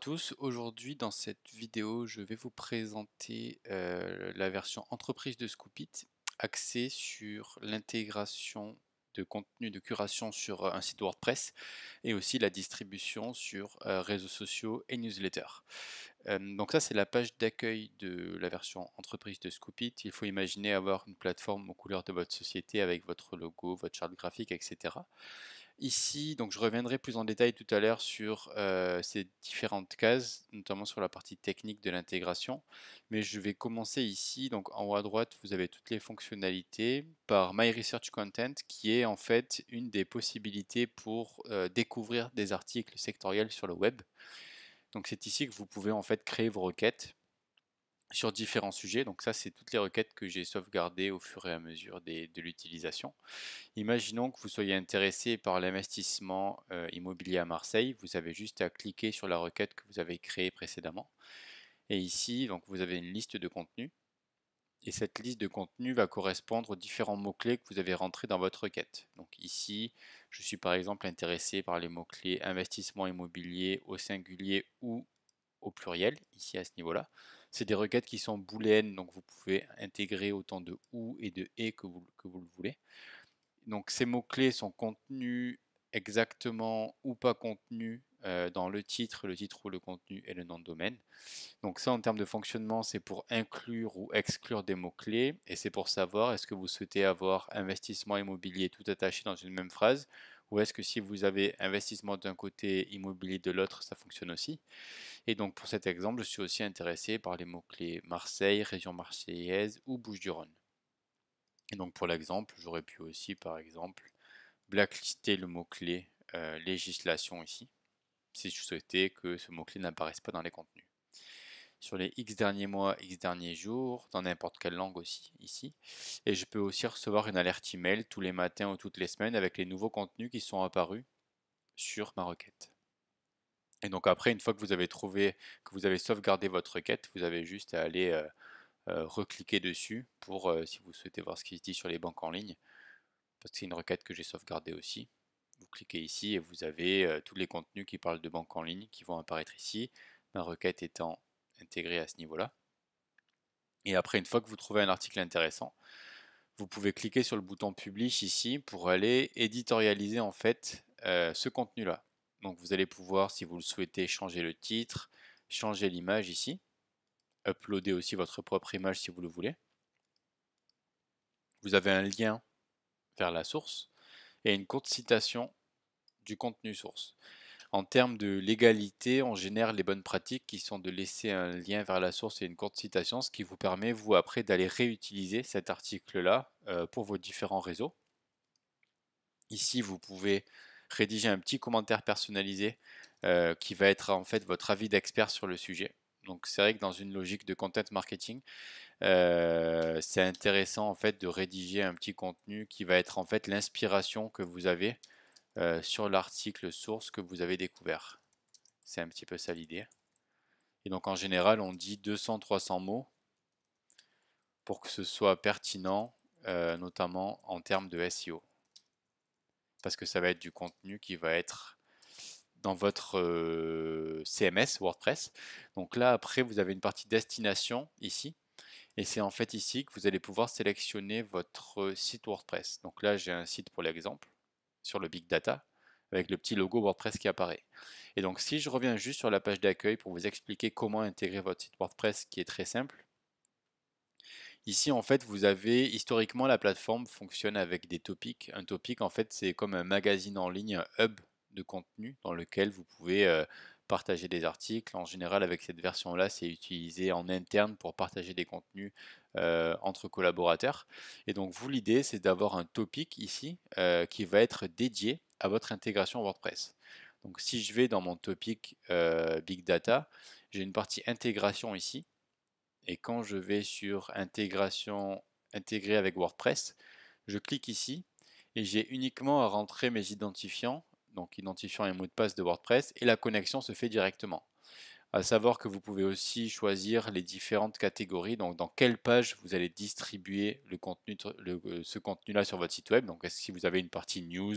tous, aujourd'hui dans cette vidéo je vais vous présenter la version entreprise de Scoopit axée sur l'intégration de contenu de curation sur un site WordPress et aussi la distribution sur réseaux sociaux et newsletters. Donc ça c'est la page d'accueil de la version entreprise de Scoopit. Il faut imaginer avoir une plateforme aux couleurs de votre société avec votre logo, votre charte graphique, etc. Ici, donc je reviendrai plus en détail tout à l'heure sur ces différentes cases, notamment sur la partie technique de l'intégration. Mais je vais commencer ici. Donc en haut à droite, vous avez toutes les fonctionnalités par My Research Content, qui est en fait une des possibilités pour découvrir des articles sectoriels sur le web. Donc c'est ici que vous pouvez en fait créer vos requêtes sur différents sujets. Donc ça, c'est toutes les requêtes que j'ai sauvegardées au fur et à mesure de l'utilisation. Imaginons que vous soyez intéressé par l'investissement immobilier à Marseille. Vous avez juste à cliquer sur la requête que vous avez créée précédemment. Et ici, donc, vous avez une liste de contenus. Et cette liste de contenus va correspondre aux différents mots-clés que vous avez rentrés dans votre requête. Donc ici, je suis par exemple intéressé par les mots-clés investissement immobilier au singulier ou au pluriel, ici à ce niveau-là. C'est des requêtes qui sont booléennes, donc vous pouvez intégrer autant de ou et de et que vous le voulez. Donc ces mots-clés sont contenus exactement ou pas contenus dans le titre ou le contenu et le nom de domaine. Donc ça en termes de fonctionnement, c'est pour inclure ou exclure des mots-clés et c'est pour savoir est-ce que vous souhaitez avoir investissement immobilier tout attaché dans une même phrase ou est-ce que si vous avez investissement d'un côté, immobilier de l'autre, ça fonctionne aussi. Et donc pour cet exemple, je suis aussi intéressé par les mots-clés Marseille, région marseillaise ou Bouches-du-Rhône. Et donc pour l'exemple, j'aurais pu aussi par exemple blacklister le mot-clé législation ici, si je souhaitais que ce mot-clé n'apparaisse pas dans les contenus. Sur les X derniers mois, X derniers jours, dans n'importe quelle langue aussi, ici. Et je peux aussi recevoir une alerte email tous les matins ou toutes les semaines avec les nouveaux contenus qui sont apparus sur ma requête. Et donc après, une fois que vous avez trouvé, que vous avez sauvegardé votre requête, vous avez juste à aller recliquer dessus pour, si vous souhaitez voir ce qui se dit sur les banques en ligne, parce que c'est une requête que j'ai sauvegardée aussi. Vous cliquez ici et vous avez tous les contenus qui parlent de banque en ligne qui vont apparaître ici, ma requête étant intégrée à ce niveau-là. Et après, une fois que vous trouvez un article intéressant, vous pouvez cliquer sur le bouton Publish ici pour aller éditorialiser en fait ce contenu-là. Donc vous allez pouvoir, si vous le souhaitez, changer le titre, changer l'image ici, uploader aussi votre propre image si vous le voulez. Vous avez un lien vers la source et une courte citation du contenu source. En termes de légalité, on génère les bonnes pratiques qui sont de laisser un lien vers la source et une courte citation, ce qui vous permet, vous, après, d'aller réutiliser cet article-là pour vos différents réseaux. Ici, vous pouvez rédiger un petit commentaire personnalisé qui va être en fait votre avis d'expert sur le sujet. Donc c'est vrai que dans une logique de content marketing, c'est intéressant en fait de rédiger un petit contenu qui va être en fait l'inspiration que vous avez sur l'article source que vous avez découvert. C'est un petit peu ça l'idée. Et donc en général, on dit 200-300 mots pour que ce soit pertinent, notamment en termes de SEO. Parce que ça va être du contenu qui va être dans votre CMS WordPress. Donc là, après, vous avez une partie destination ici. Et c'est en fait ici que vous allez pouvoir sélectionner votre site WordPress. Donc là, j'ai un site pour l'exemple sur le Big Data avec le petit logo WordPress qui apparaît. Et donc si je reviens juste sur la page d'accueil pour vous expliquer comment intégrer votre site WordPress qui est très simple, ici en fait vous avez historiquement la plateforme fonctionne avec des topics. Un topic en fait c'est comme un magazine en ligne, un hub de contenu dans lequel vous pouvez partager des articles. En général avec cette version là c'est utilisé en interne pour partager des contenus entre collaborateurs. Et donc vous l'idée c'est d'avoir un topic ici qui va être dédié à votre intégration WordPress. Donc si je vais dans mon topic Big Data, j'ai une partie intégration ici. Et quand je vais sur intégration intégrée avec WordPress, je clique ici et j'ai uniquement à rentrer mes identifiants, donc identifiant et mot de passe de WordPress, et la connexion se fait directement. À savoir que vous pouvez aussi choisir les différentes catégories, donc dans quelle page vous allez distribuer le contenu, ce contenu-là sur votre site web. Donc si vous avez une partie news,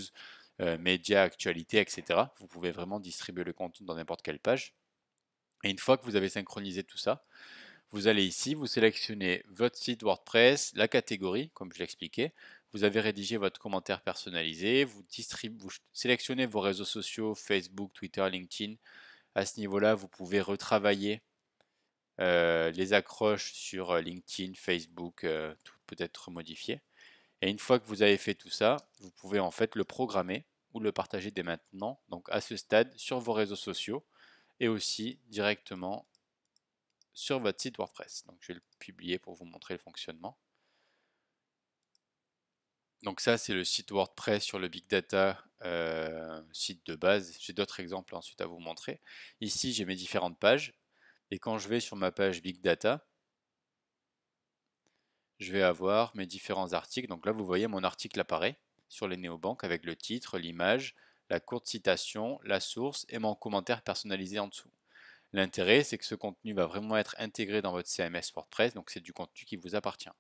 médias, actualité, etc., vous pouvez vraiment distribuer le contenu dans n'importe quelle page. Et une fois que vous avez synchronisé tout ça, vous allez ici, vous sélectionnez votre site WordPress, la catégorie, comme je l'expliquais. Vous avez rédigé votre commentaire personnalisé, vous sélectionnez vos réseaux sociaux, Facebook, Twitter, LinkedIn. À ce niveau-là, vous pouvez retravailler les accroches sur LinkedIn, Facebook, tout peut être modifié. Et une fois que vous avez fait tout ça, vous pouvez en fait le programmer ou le partager dès maintenant, donc à ce stade sur vos réseaux sociaux et aussi directement sur votre site WordPress. Donc je vais le publier pour vous montrer le fonctionnement. Donc ça c'est le site WordPress sur le Big Data, site de base. J'ai d'autres exemples ensuite à vous montrer. Ici j'ai mes différentes pages et quand je vais sur ma page Big Data, je vais avoir mes différents articles. Donc là vous voyez mon article apparaît sur les néobanques avec le titre, l'image, la courte citation, la source et mon commentaire personnalisé en dessous. L'intérêt, c'est que ce contenu va vraiment être intégré dans votre CMS WordPress, donc c'est du contenu qui vous appartient.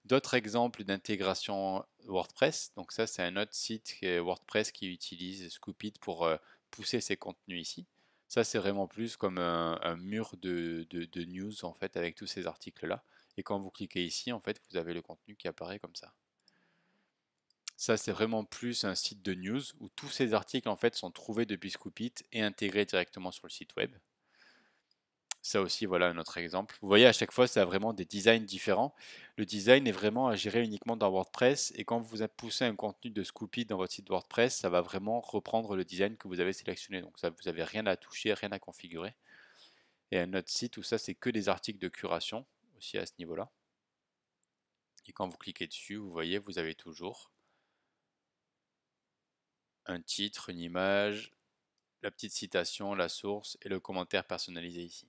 D'autres exemples d'intégration WordPress, donc ça c'est un autre site WordPress qui utilise Scoopit pour pousser ses contenus ici. Ça c'est vraiment plus comme un mur de news en fait avec tous ces articles là. Et quand vous cliquez ici, en fait, vous avez le contenu qui apparaît comme ça. Ça c'est vraiment plus un site de news où tous ces articles en fait sont trouvés depuis Scoopit et intégrés directement sur le site web. Ça aussi, voilà un autre exemple. Vous voyez, à chaque fois, ça a vraiment des designs différents. Le design est vraiment à gérer uniquement dans WordPress. Et quand vous poussé un contenu de Scoopit dans votre site WordPress, ça va vraiment reprendre le design que vous avez sélectionné. Donc ça, vous n'avez rien à toucher, rien à configurer. Et un autre site où ça, c'est que des articles de curation, aussi à ce niveau-là. Et quand vous cliquez dessus, vous voyez, vous avez toujours un titre, une image, la petite citation, la source et le commentaire personnalisé ici.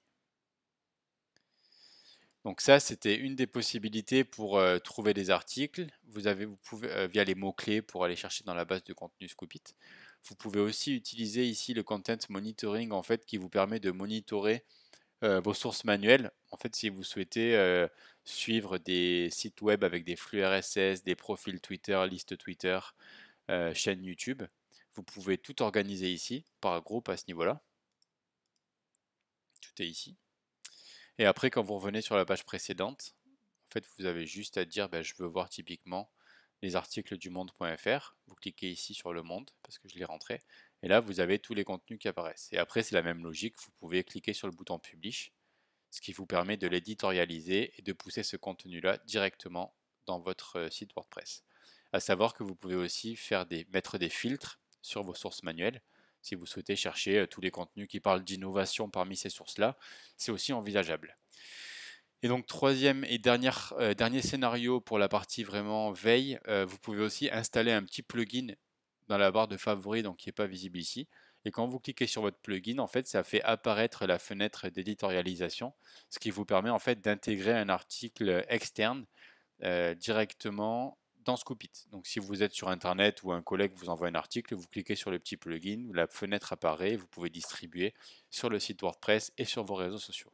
Donc ça, c'était une des possibilités pour trouver des articles. Vous pouvez, via les mots-clés pour aller chercher dans la base de contenu Scoopit. Vous pouvez aussi utiliser ici le Content Monitoring en fait, qui vous permet de monitorer vos sources manuelles. En fait, si vous souhaitez suivre des sites web avec des flux RSS, des profils Twitter, listes Twitter, chaîne YouTube, vous pouvez tout organiser ici par groupe à ce niveau-là. Tout est ici. Et après, quand vous revenez sur la page précédente, en fait, vous avez juste à dire, je veux voir typiquement les articles du monde.fr. Vous cliquez ici sur le monde, parce que je l'ai rentré. Et là, vous avez tous les contenus qui apparaissent. Et après, c'est la même logique. Vous pouvez cliquer sur le bouton Publish, ce qui vous permet de l'éditorialiser et de pousser ce contenu-là directement dans votre site WordPress. À savoir que vous pouvez aussi mettre des filtres sur vos sources manuelles. Si vous souhaitez chercher tous les contenus qui parlent d'innovation parmi ces sources-là, c'est aussi envisageable. Et donc troisième et dernier scénario pour la partie vraiment veille, vous pouvez aussi installer un petit plugin dans la barre de favoris, donc qui n'est pas visible ici. Et quand vous cliquez sur votre plugin, en fait, ça fait apparaître la fenêtre d'éditorialisation, ce qui vous permet en fait d'intégrer un article externe directement dans Scoopit. Donc si vous êtes sur Internet ou un collègue vous envoie un article, vous cliquez sur le petit plugin, la fenêtre apparaît, vous pouvez distribuer sur le site WordPress et sur vos réseaux sociaux.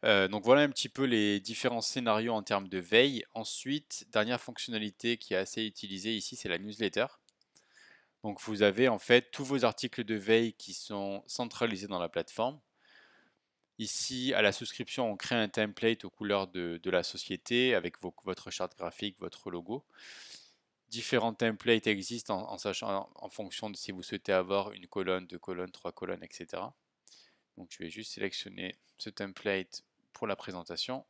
Donc voilà un petit peu les différents scénarios en termes de veille. Ensuite, dernière fonctionnalité qui est assez utilisée ici, c'est la newsletter. Donc vous avez en fait tous vos articles de veille qui sont centralisés dans la plateforme. Ici, à la souscription, on crée un template aux couleurs de la société avec votre charte graphique, votre logo. Différents templates existent en fonction de si vous souhaitez avoir une colonne, deux colonnes, trois colonnes, etc. Donc je vais juste sélectionner ce template pour la présentation.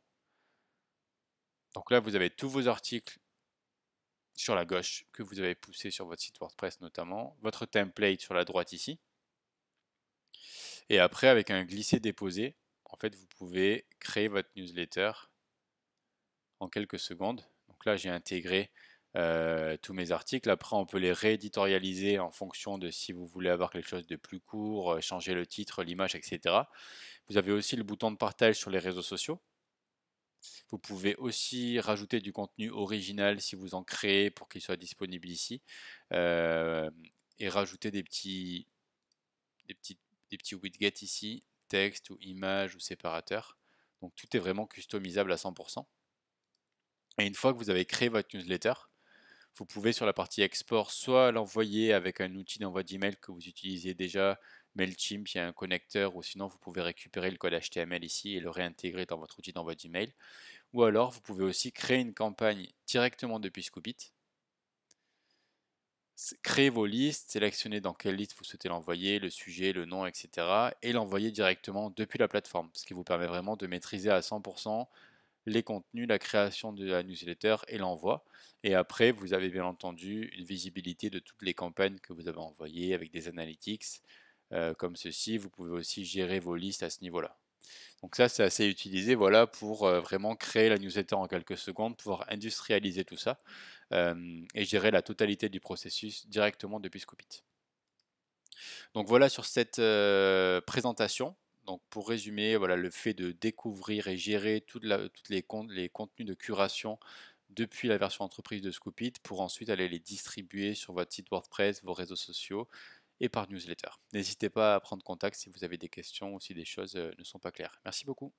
Donc là, vous avez tous vos articles sur la gauche que vous avez poussé sur votre site WordPress notamment, votre template sur la droite ici. Et après, avec un glisser-déposer, en fait, vous pouvez créer votre newsletter en quelques secondes. Donc là, j'ai intégré tous mes articles. Après, on peut les rééditorialiser en fonction de si vous voulez avoir quelque chose de plus court, changer le titre, l'image, etc. Vous avez aussi le bouton de partage sur les réseaux sociaux. Vous pouvez aussi rajouter du contenu original si vous en créez pour qu'il soit disponible ici. Et rajouter des petits widgets ici, texte ou image ou séparateur. Donc tout est vraiment customisable à 100%. Et une fois que vous avez créé votre newsletter, vous pouvez sur la partie export soit l'envoyer avec un outil d'envoi d'email que vous utilisez déjà Mailchimp, il y a un connecteur, ou sinon vous pouvez récupérer le code HTML ici et le réintégrer dans votre outil d'envoi d'email. Ou alors vous pouvez aussi créer une campagne directement depuis Scoopit. Créer vos listes, sélectionner dans quelle liste vous souhaitez l'envoyer, le sujet, le nom, etc. et l'envoyer directement depuis la plateforme, ce qui vous permet vraiment de maîtriser à 100% les contenus, la création de la newsletter et l'envoi. Et après, vous avez bien entendu une visibilité de toutes les campagnes que vous avez envoyées avec des analytics comme ceci. Vous pouvez aussi gérer vos listes à ce niveau-là. Donc ça, c'est assez utilisé, voilà, pour vraiment créer la newsletter en quelques secondes, pouvoir industrialiser tout ça et gérer la totalité du processus directement depuis Scoopit. Donc voilà sur cette présentation. Donc pour résumer, voilà le fait de découvrir et gérer toutes les contenus de curation depuis la version entreprise de Scoopit pour ensuite aller les distribuer sur votre site WordPress, vos réseaux sociaux et par newsletter. N'hésitez pas à prendre contact si vous avez des questions ou si des choses ne sont pas claires. Merci beaucoup.